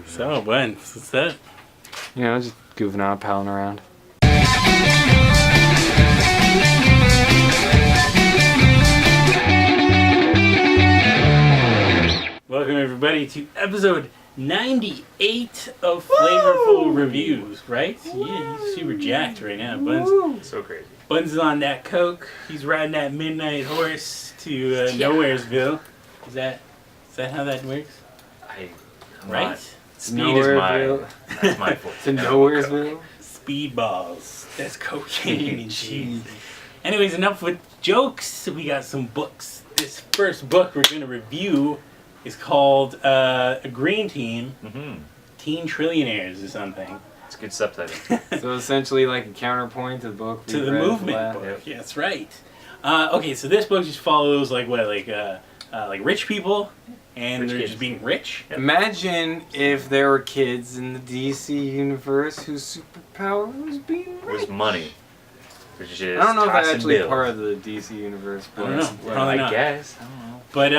So, what's that? You know, just goofing out, palling around. Welcome everybody to episode 98 of Flavourful Reviews, right? Yeah, he's super jacked right now. Buns, so crazy. Buns is on that coke. He's riding that midnight horse to Nowheresville. Is that how that works? Right? Speed is that's my fault. To Nowheresville? Speedballs. That's cocaine and cheese. Anyways, enough with jokes. We got some books. This first book we're going to review is called A Green Team, Teen Trillionaires or something. It's a good subtitle. So essentially like a counterpoint to the book. To the movement book. Yep. Yeah, that's right. Okay, so this book just follows like rich people, and Rich they're kids. just being rich. Imagine if there were kids in the DC universe whose superpower was being It was money. Which is I don't know if that's tossing actually bills. part of the DC universe. I don't know. Well, Probably I not. guess. I don't know. But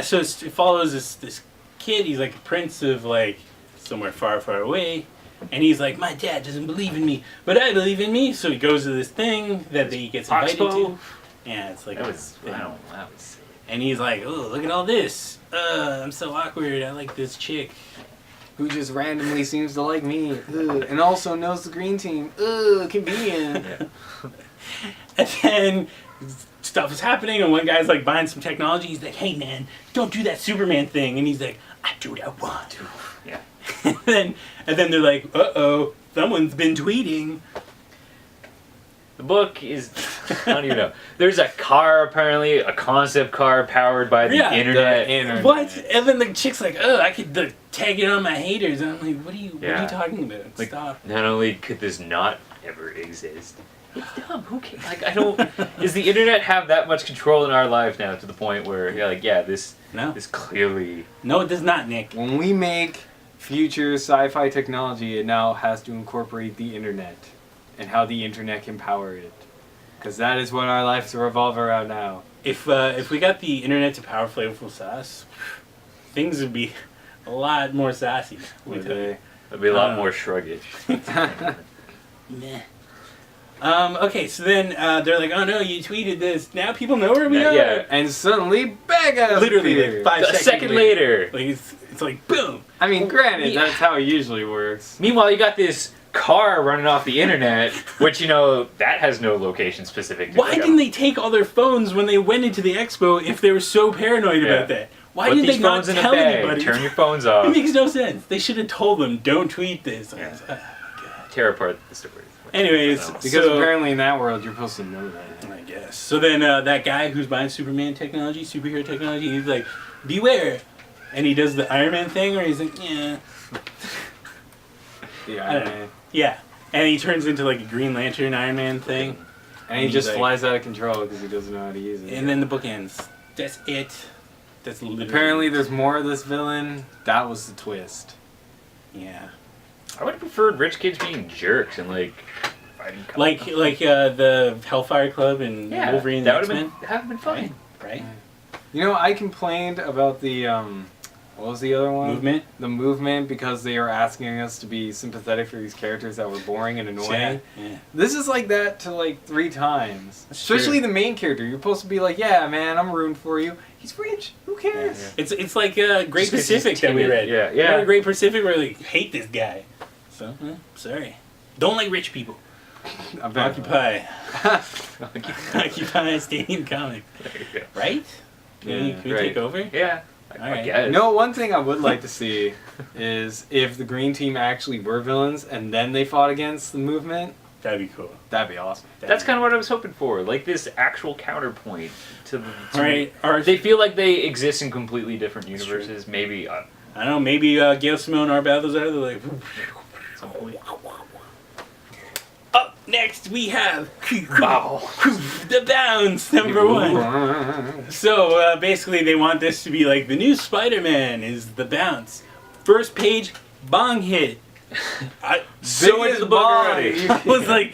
so it follows this kid. He's like a prince of like somewhere far, far away, and he's like, my dad doesn't believe in me, but I believe in me. So he goes to this thing that he gets invited to. Yeah, it's like That was sick. and he's like, oh, look at all this. I'm so awkward. I like this chick. who just randomly seems to like me, and also knows the green team. Convenient. Yeah. And then stuff is happening, and one guy's like buying some technology. He's like, hey man, don't do that Superman thing. And he's like, I do what I want to. Yeah. and then they're like, uh-oh, someone's been tweeting. The book is, I don't even know. There's a car, apparently, a concept car powered by the internet. What? And then the chick's like, oh, I could tag it on my haters. And I'm like, what are you talking about? Like, Stop. not only could this not ever exist, it's dumb. Who cares? Like, I don't. Does the internet have that much control in our lives now to the point where you're like, yeah, this clearly. No, it does not, Nick. When we make future sci-fi technology, it now has to incorporate the internet and how the internet can power it. Because that is what our lives revolve around now. If we got the internet to power Flavourful sauce, things would be a lot more sassy. Would they? It'd be a lot more shruggish. Meh. Okay, so then they're like, oh no, you tweeted this. Now people know where we are. Yeah. And suddenly, bag ass Literally, appeared. like 5 A seconds second later. Like it's like boom. I mean, granted, Yeah. that's how it usually works. Meanwhile, you got this car running off the internet, which, you know, that has no location specific to Why didn't they take all their phones when they went into the expo if they were so paranoid about that? Why Put did these they not phones in a tell bag, anybody? Turn your phones off. It makes no sense. They should have told them, don't tweet this. Yeah. God. Tear apart the story. Anyways, Because apparently in that world, you're supposed to know that. I guess. So then that guy who's buying superhero technology, he's like, beware. And he does the Iron Man thing where he's like, yeah. Yeah, I don't know. Yeah. And he turns into like a Green Lantern Iron Man thing. And he he's just like- flies out of control because he doesn't know how to use it. And then the book ends. That's it. That's literally. Apparently there's more of this villain. That was the twist. Yeah. I would have preferred rich kids being jerks and like fighting. Like the Hellfire Club and Wolverine and that would X-Men. have been fun. Right? You know, I complained about the, what was the other one? Movement? The movement, because they are asking us to be sympathetic for these characters that were boring and annoying. Yeah. This is like that to like 3 times. That's Especially true. the main character. You're supposed to be like, yeah, man, I'm rooting for you. He's rich. Who cares? Yeah. It's like Great Just 'cause Pacific he's that we timid. read. Yeah, You yeah. read Great Pacific where they hate this guy. So, sorry. Don't like rich people. Occupy. Occupy Stadium Comic. There you go. Right? Can we right. take over? Yeah. I Alright. guess. No, one thing I would like to see is if the Green Team actually were villains and then they fought against the movement. That'd be cool. That'd be awesome. That's kind of what I was hoping for. Like this actual counterpoint to the. Right. Or They feel like they exist in completely different universes. Maybe. I don't know, maybe Gail Simone Arbuthnot's out. They're like. At some point. Up next we have Wow. The Bounce #1. So basically they want this to be like the new Spider-Man is The Bounce. First page bong hit. So into the book already. I was like,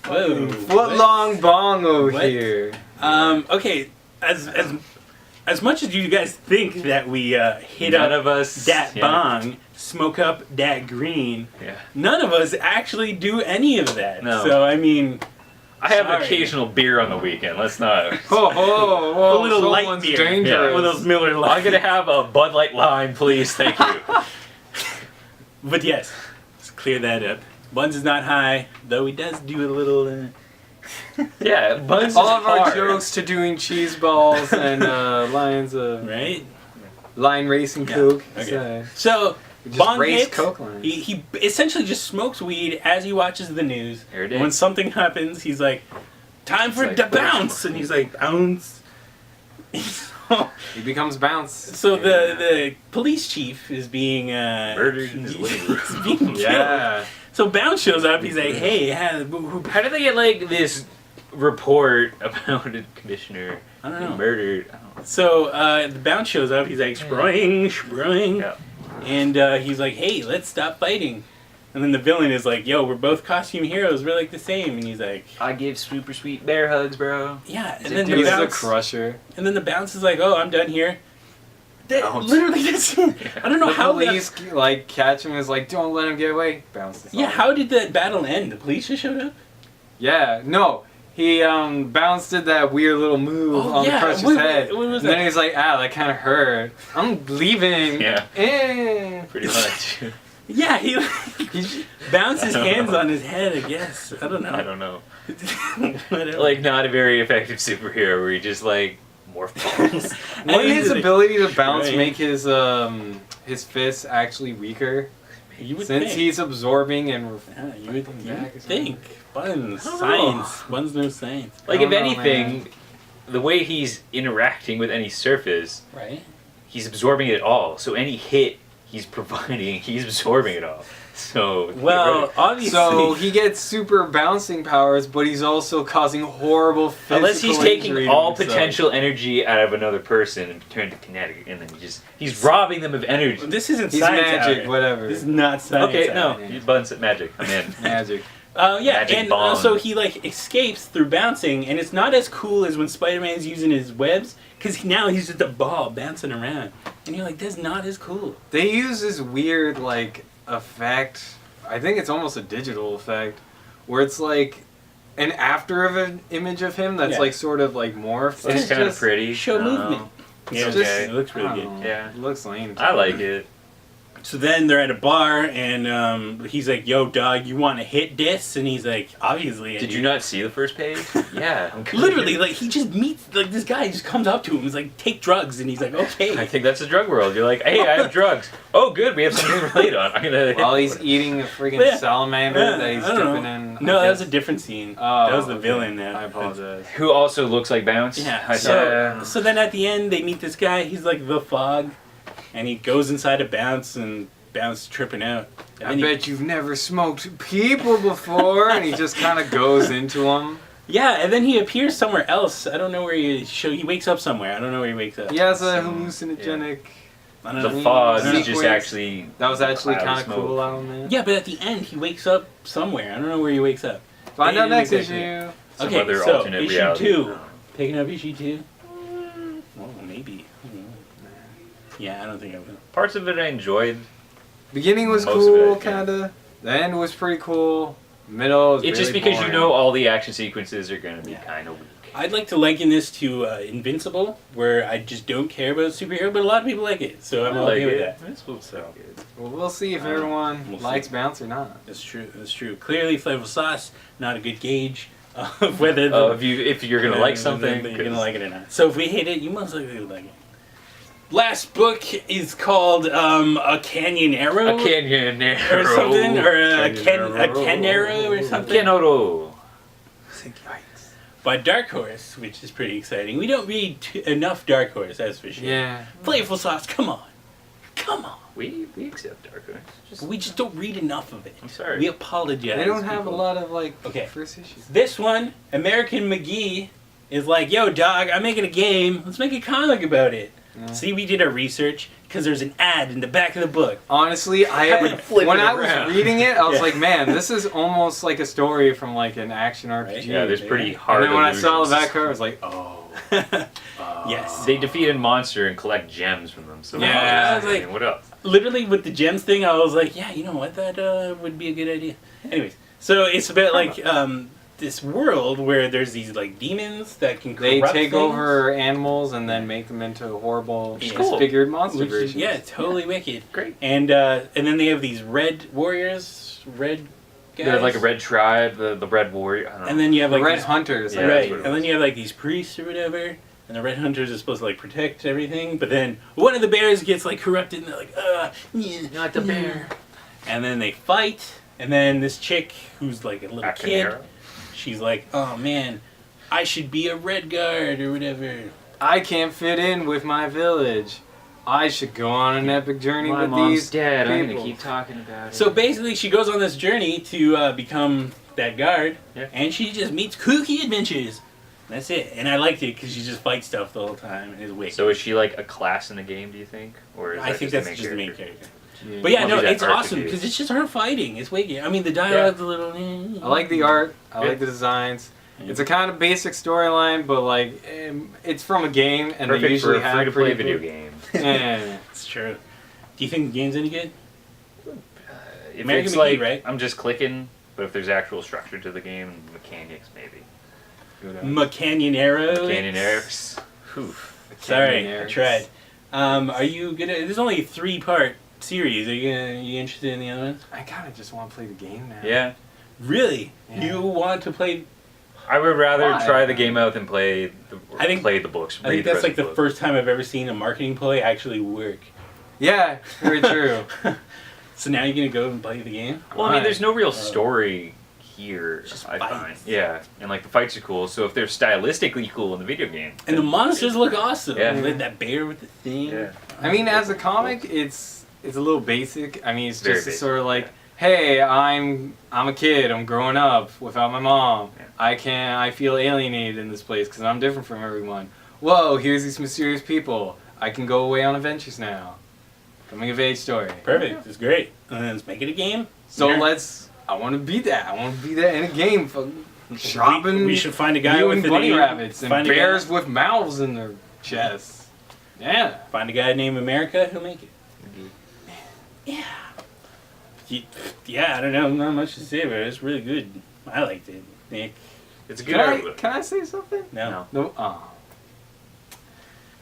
whoa. Foot long bong over What? here. Okay, as much as you guys think that we hit None up of us. that yeah. bong smoke up that green. Yeah. None of us actually do any of that. No. So, I mean... I have Sorry. occasional beer on the weekend. Let's not. Oh, a little light someone's beer. dangerous. Yeah. One of those Miller Lite. I'm gonna have a Bud Light Lime, please. Thank you. But yes, let's clear that up. Buns is not high, though he does do a little... Yeah, Buns. All is of our hard. jokes to doing cheese balls and lines of right? line racing Yeah. Coke. Okay. So, We just Bong race hits, Coke lines. he essentially just smokes weed as he watches the news. Every day. And when something happens, he's like, time for like, the bounce! And he's like, bounce. He becomes bounce. So the police chief is being Murdered in his living room. he's being killed. Yeah. So Bounce shows up. He's like, "Hey, How did they get like this report about a commissioner I don't being know." murdered? I don't know. So the Bounce shows up. He's like, "Spring," Yeah. and he's like, "Hey, let's stop fighting." And then the villain is like, "Yo, we're both costume heroes. We're like the same." And he's like, I give super sweet bear hugs, bro. "Yeah." And He's then a the He's a Bounce, crusher. and then the Bounce is like, "Oh, I'm done here." That, Bounce. literally, that's it. I don't know The how. police like catch him and is like, don't let him get away. Bounces. Yeah, off. how did that battle end? The police just showed up. Yeah, no. He Bounce did that weird little move Oh, on yeah. the Crusher's What- head. what was and then that? he's like, that kind of hurt. I'm leaving. Yeah. Pretty Pretty much. Yeah, he He's, bounced his I don't hands know. on his head. I guess I don't know. I don't know. Whatever. Like, not a very effective superhero where he just like morph balls. wouldn't he's his like- ability to bounce Right. make his fists actually weaker? You would Since think. he's absorbing and Yeah, you would back or think. Buns. I don't Science. Buns no science. Like, I if don't know, anything, man. the way he's interacting with any surface, Right? he's absorbing it all. So any hit he's providing, he's absorbing it all. So Well, obviously. so he gets super bouncing powers, but he's also causing horrible physical unless he's taking injury to all himself. potential energy out of another person and turned to kinetic, and then he's robbing them of energy. this isn't He's science. magic, hour. whatever. This is not science. Okay, hour. no, yeah. Buns at magic. I'm in. Magic. Yeah, Magic and bond. so he like escapes through bouncing, and it's not as cool as when Spider-Man's using his webs, because now he's just a ball bouncing around, and you're like, that's not as cool. They use this weird like effect. I think it's almost a digital effect, where it's like an after of an image of him that's Yeah. like sort of like morphed. It's kind of just- pretty. Show I don't movement. know. Yeah, It's okay. it looks I really don't good. know. Yeah. It looks lame. I like it. So then they're at a bar, and he's like, "Yo, dog, you want to hit this?" And he's like, "Obviously." I Did do." you not see the first page? Yeah. I'm Literally, like he just meets like this guy just comes up to him. He's like, "Take drugs," and he's like, "Okay." I think that's the drug world. You're like, hey, I have drugs. Oh, good, we have something to relate on. I'm gonna. While he's eating a friggin' Yeah. salamander Yeah, that he's I don't dipping know. in. No, I that was guess. a different scene. Oh, that was the okay. villain. Now I apologize. Who also looks like Bounce. Yeah. I So, saw. so then at the end they meet this guy. He's like the fog, and he goes inside a Bounce, and Bounce tripping out. And I then he- bet you've never smoked people before, and he just kind of goes into them. Yeah, and then he appears somewhere else. I don't know where he. He wakes up somewhere. I don't know where he wakes up. He has a hallucinogenic. I don't The know. fog is just Sequence. actually. That was actually Cloud of kind of smoke. cool element. Yeah, but at the end he wakes up somewhere. I don't know where he wakes up. Find They out next didn't exactly- issue. Some Okay, other so alternate issue reality. 2. Picking up issue 2? Well, maybe. I don't know. Yeah, I don't think I will. Parts of it I enjoyed. Beginning was Most of it, cool, yeah. kinda. The end was pretty cool. Middle was It's just really because boring. you know all the action sequences are gonna be Yeah. kind of weak. I'd like to liken this to Invincible, where I just don't care about superhero, but a lot of people like it, so I'm I like okay with it. that. This will sound good. Well, we'll see if everyone we'll see. likes Bounce or not. That's true. That's true. Clearly, Flavourful Sauce not a good gauge of whether the, Oh, if you're gonna like something, you're gonna like it or not. So if we hate it, you most likely would like it. Last book is called Akaneiro. a canyon or something, or a Akaneiro. Akaneiro or something. Canoro. Yikes. By Dark Horse, which is pretty exciting. We don't read enough Dark Horse, that's for sure. Yeah. Flavorful Sauce, come on. Come on. We accept Dark Horse. Just, We just don't read enough of it. I'm sorry. We apologize. They don't have a people. lot of like Okay. first issues. This one, American McGee, is like, yo, dog, I'm making a game. Let's make a comic about it. Yeah. See, we did our research because there's an ad in the back of the book. Honestly, Flip when it I was around. reading it, I was Yeah. like, man, this is almost like a story from like an action RPG. Right? yeah, there's pretty Yeah. hard. And then when I saw the illusions. back cover, I was like, oh. Yes. They defeat a monster and collect gems from them. So Yeah, I was like- what else? Literally with the gems thing, I was like, yeah, you know what, that would be a good idea. Anyways, so it's about like this world where there's these like demons that can corrupt They take things. over animals and then make them into horrible, Yeah. disfigured monster Which is, versions. yeah, totally wicked. Great. And then they have these red warriors, red guys. They're like a red tribe, the red warrior. I don't know. And then you have The like Red these, Hunters. Yeah, right, that's what it and then you have like these priests or whatever. And the Red Hunters are supposed to like protect everything, but then one of the bears gets like corrupted, and they're like, yeah, Not the bear. And then they fight, and then this chick who's like a little kid, Akaneiro. she's like, oh man, I should be a red guard or whatever. I can't fit in with my village. I should go on an epic journey My with mom's these dead. I'm people. gonna keep talking about it. So basically, she goes on this journey to become that guard, Yeah. and she just meets kooky adventures. That's it. And I liked it because she just fights stuff the whole time and is wicked. So is she like a class in the game? Do you think, or is I that think just that's the just the main main character? character. Yeah. But yeah, Must no, be that it's art awesome to do. because it's just her fighting. It's wicked. I mean, the dialogue's a little. I like the art. I Yeah. like the designs. Yeah. It's a kind of basic storyline, but like it's from a game, and they Perfect usually for a have free-to-play pretty video cool- game. Yeah. It's true. Do you think the game's any good? If American it's McGee, like right? I'm just clicking, but if there's actual structure to the game, mechanics maybe. Macanionero. Canyoneers. Whew. Sorry, I tried. Are you gonna? There's only a 3-part series. Are you interested in the other ones? I kind of just want to play the game now. Yeah, Really? Yeah. You want to play? I would rather Why? try the game out than play the I think- books. I read think that's like rest the of book. first time I've ever seen a marketing play actually work. Yeah, very true. So now you're gonna go and play the game? Well, I mean, there's no real Oh. story here. Just I fights. find. Yeah, and like the fights are cool. So if they're stylistically cool in the video game, And the then- monsters look awesome. Yeah. Like that bear with the thing. Yeah. I mean, as a comic, it's a little basic. I mean, it's Very just basic, sort of like, yeah. hey, I'm a kid. I'm growing up without my mom. Yeah. I feel alienated in this place because I'm different from everyone. Whoa, here's these mysterious people. I can go away on adventures now. Coming of age story. Perfect. It's great. And then let's make it a game. So Yeah. I want to be that. I want to be that in a game. Shopping. We should find a guy viewing with the bunny name. rabbits and find a guy- bears with mouths in their chests. Yeah. Find a guy named America who'll make it. Yeah. Yeah, I don't know. Not much to say about it. It's really good. I liked it. Nick? It's a good Can art. I say something? No. No. Oh.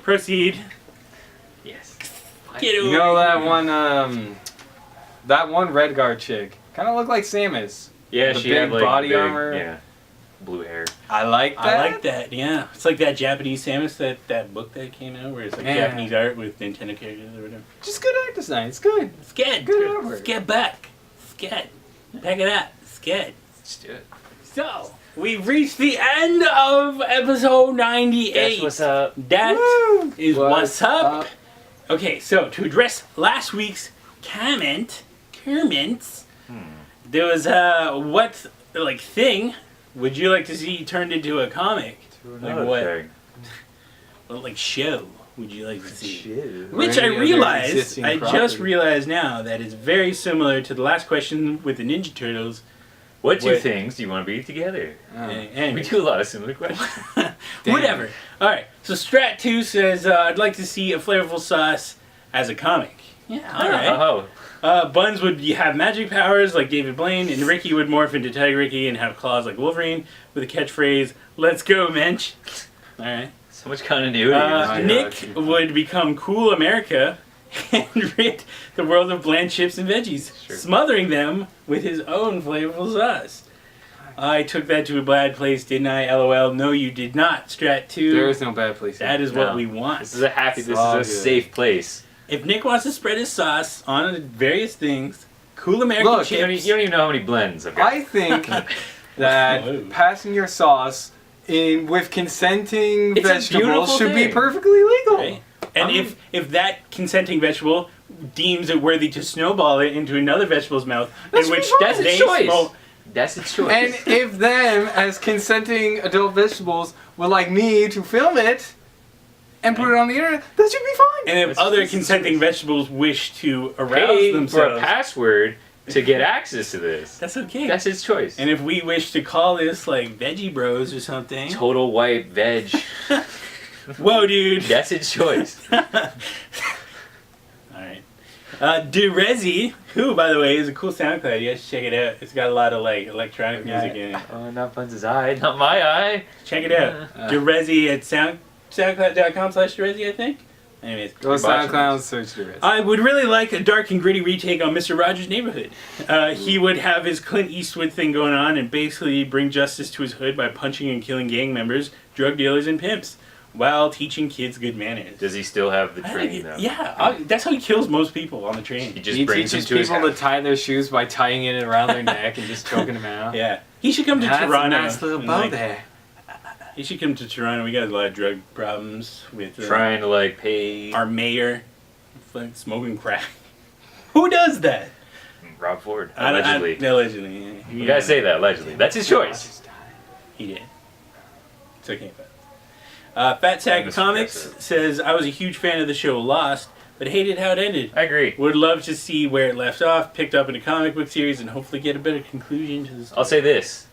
Proceed. Yes. Get You over know here. that one Red Guard chick kind of looked like Samus. Yeah, The she big had like body big, armor. Yeah, blue hair. I like that. I like that, yeah. It's like that Japanese Samus, that book that came out where it's like Yeah. Japanese art with Nintendo characters or whatever. Just good art design. It's good. Scared. Good artwork. Scared back. Scared. Back it up. Scared. Let's do it. So, we've reached the end of episode 98. That's what's up. That Woo! is what's up. Okay, so to address last week's comments, there was what thing would you like to see turned into a comic? Another what? thing. What show would you like to see? Shit. Which Or I any other realized, existing I just property. realized now that it's very similar to the last question with the Ninja Turtles. What two Wait. things do you want to be together? And We do a lot of similar questions. Damn. whatever. All right. So Strat2 says, I'd like to see a Flavourful Sauce as a comic. Yeah, all right. Oh, Buns would have magic powers like David Blaine, and Ricky would morph into Tiger Ricky and have claws like Wolverine with a catchphrase, "Let's go, mensch." All right. so much continuity. in this I show. Nick would become Cool America and rid the world of bland chips and veggies, Sure. smothering them with his own flavorful sauce. I took that to a bad place, didn't I? LOL. No, you did not, Strat2. There is no bad place. That is what No. we want. This is a happy. This all is a good. safe place. If Nick wants to spread his sauce on various things, Cool American Look, You don't, chips. you don't even know how many blends I've got. I think that Whoa. passing your sauce in with consenting It's a vegetables beautiful should be thing. perfectly legal. Right? And I'm- if that consenting vegetable deems it worthy to snowball it into another vegetable's mouth, That's in which fine. That's they its choice. smoke, That's its choice. And if them, as consenting adult vegetables, would like me to film it and put it on the internet, that should be fine. and if That's- other that's- consenting vegetables wish to arouse pay for a themselves, password to get access to this. That's okay. That's his choice. And if we wish to call this like Veggie Bros or something. Total white veg. Whoa, dude. That's his choice. Alright. Durezi, who, by the way, is a cool SoundCloud. You guys should check it out. It's got a lot of like electronic music in it. Oh, not Bunz's eye. Not my eye. Check it out. Durezi at soundcloud.com/Durezi, I think. Anyways. Go SoundCloud, search Durezi. I would really like a dark and gritty retake on Mr. Rogers' Neighborhood. He would have his Clint Eastwood thing going on and basically bring justice to his hood by punching and killing gang members, drug dealers, and pimps, while teaching kids good manners. Does he still have the train, though? Yeah, that's how he kills most people on the train. He just He brings them teaches to his people to house. tie their shoes by tying it around their neck and just choking them out. Yeah. He should come to That's Toronto. a nice little and, bow like, there. He should come to Toronto. We got a lot of drug problems with Trying to, like, pay our mayor like, smoking crack. Who does that? Rob Ford. Allegedly. Allegedly. Yeah. You gotta say that, allegedly. That's his choice. He did. It's okay, but Fat Sack Mr. Comics Professor. says, I was a huge fan of the show Lost, but hated how it ended. I agree. Would love to see where it left off, picked up in a comic book series, and hopefully get a better conclusion to the story. I'll say this.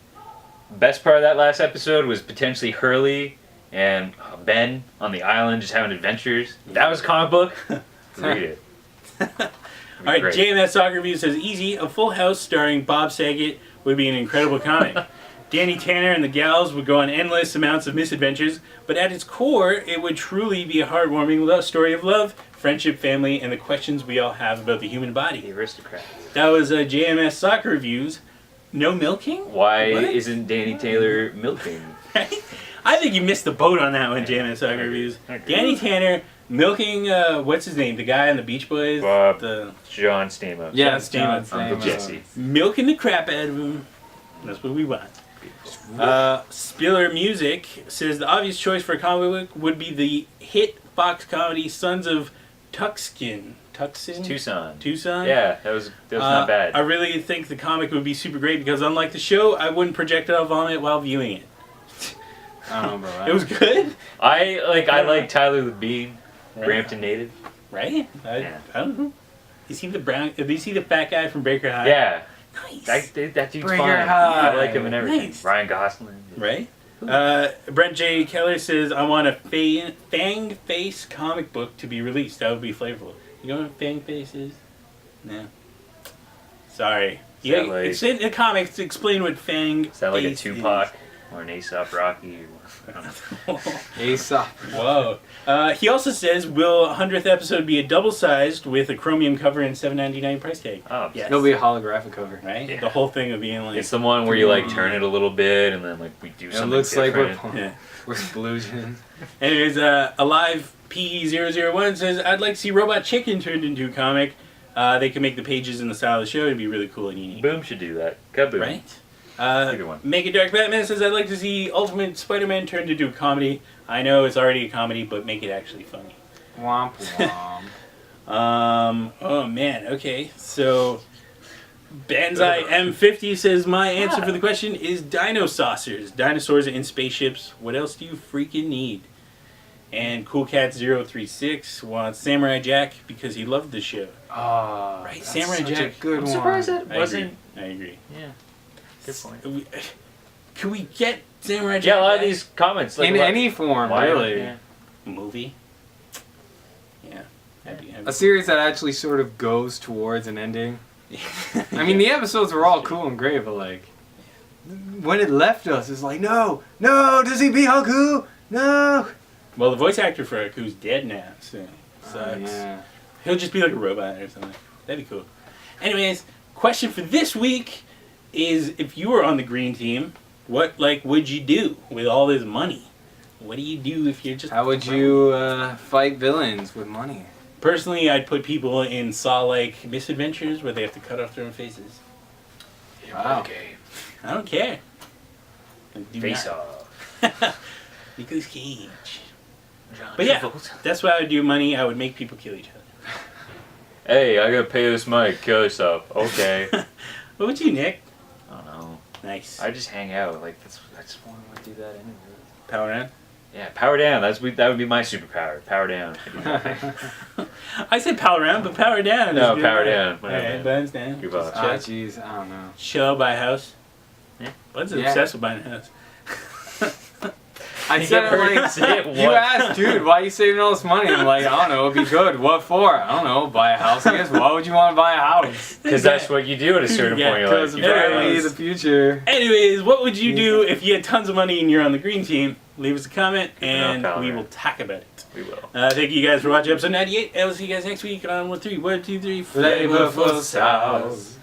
Best part of that last episode was potentially Hurley and Ben on the island just having adventures. If that was a comic book, read it. Alright, JMS Soccer Review says, easy, a full house starring Bob Saget would be an incredible comic. Danny Tanner and the gals would go on endless amounts of misadventures, but at its core, it would truly be a heartwarming love story of love, friendship, family, and the questions we all have about the human body. The aristocrat. That was JMS Soccer Reviews. No milking? Why What? isn't Danny Taylor milking? I think you missed the boat on that one, JMS Soccer Reviews. Danny Tanner milking, what's his name? The guy on the Beach Boys? John Stamos. Yeah, John Stamos. Uncle Jesse. Milking the crap out of him. That's what we want. Spiller Music says the obvious choice for a comic book would be the hit Fox comedy Sons of Tuxkin. Tucson. Yeah, that was not bad. I really think the comic would be super great because unlike the show, I wouldn't projectile vomit while viewing it. I don't know, bro. It was good, I like Tyler the Bean, Brampton native. right? Yeah. I don't know. You see the fat guy from Baker High? Yeah, Nice. that dude's Bring fine. her high. I like him and everything. Nice. Ryan Gosling. Right? Brent J. Keller says, I want a Fang Face comic book to be released. That would be Flavourful. You know what Fang Face is? No. Sorry. Yeah, like- it's in the comics to explain what Fang Is that like a Face Tupac or an Aesop Rocky? I don't know. is. Aesop. Whoa. He also says, will 100th episode be a double-sized with a chromium cover and $7.99 price tag? Oh, Yes. It'll be a holographic cover. Right? Yeah. The whole thing of being like... It's the one where you like turn it a little bit and then like we do It something looks like different. Yeah. we're sploogeing. Anyways, Alive PE001 says, I'd like to see Robot Chicken turned into a comic. They can make the pages in the style of the show. It'd be really cool and unique. Boom should do that. Kaboom. Right? Either one. Make It Dark Batman says, I'd like to see Ultimate Spider-Man turned into a comedy. I know it's already a comedy, but make it actually funny. Womp womp. Oh man, okay. So, Banzai M50 says, my answer for the question is dino saucers. Dinosaurs in spaceships. What else do you freaking need? And Cool Cat 036 wants Samurai Jack because he loved the show. Oh, Right, that's Samurai such Jack. A good I'm surprised one. that wasn't. I agree. Yeah. Good point. Can we get Samurai Jack Yeah, a lot of back? these comments. Like, In any form, really. Yeah. movie? Yeah. That'd be A series that actually sort of goes towards an ending. I mean, the episodes were all cool and great, but like, when it left us, it's like, no, does he be Haku? No. Well, the voice actor for Aku's dead now, so sucks. Yeah. He'll just be like a robot or something. That'd be cool. Anyways, question for this week is, if you were on the green team, what would you do with all this money? What do you do if you're just... How would you fight villains with money? Personally, I'd put people in Saw-like misadventures where they have to cut off their own faces. Wow. Okay. I don't care. I do Face not. off. Nicolas Cage. John But yeah, Travolta. that's what I would do. Money, I would make people kill each other. Hey, I gotta pay this money. Kill yourself. Okay. What would you, Nick? I don't know. Nice. I just hang out. Like I just want to do that anyway. Power on? Yeah, power down. That would be my superpower. Power down. I say power around, but power down. No, power down. Alright, Bud's down. Your boss. Ah, jeez, I don't know. Chill, buy a house. Yeah. Bud's obsessed with buying a house. I You said, get like, hurt, say it you once. asked, dude, why are you saving all this money? I'm like, I don't know, it'd be good. What for? I don't know, buy a house, I guess. Why would you want to buy a house? Because that's what you do at a certain Yeah, point in your life. Because You buy a apparently house. the future. Anyways, what would you do if you had tons of money and you're on the green team? Leave us a comment and we will talk about it. We will. Thank you guys for watching episode 98. I will see you guys next week on 1, 2, 3. Flavourful sauce.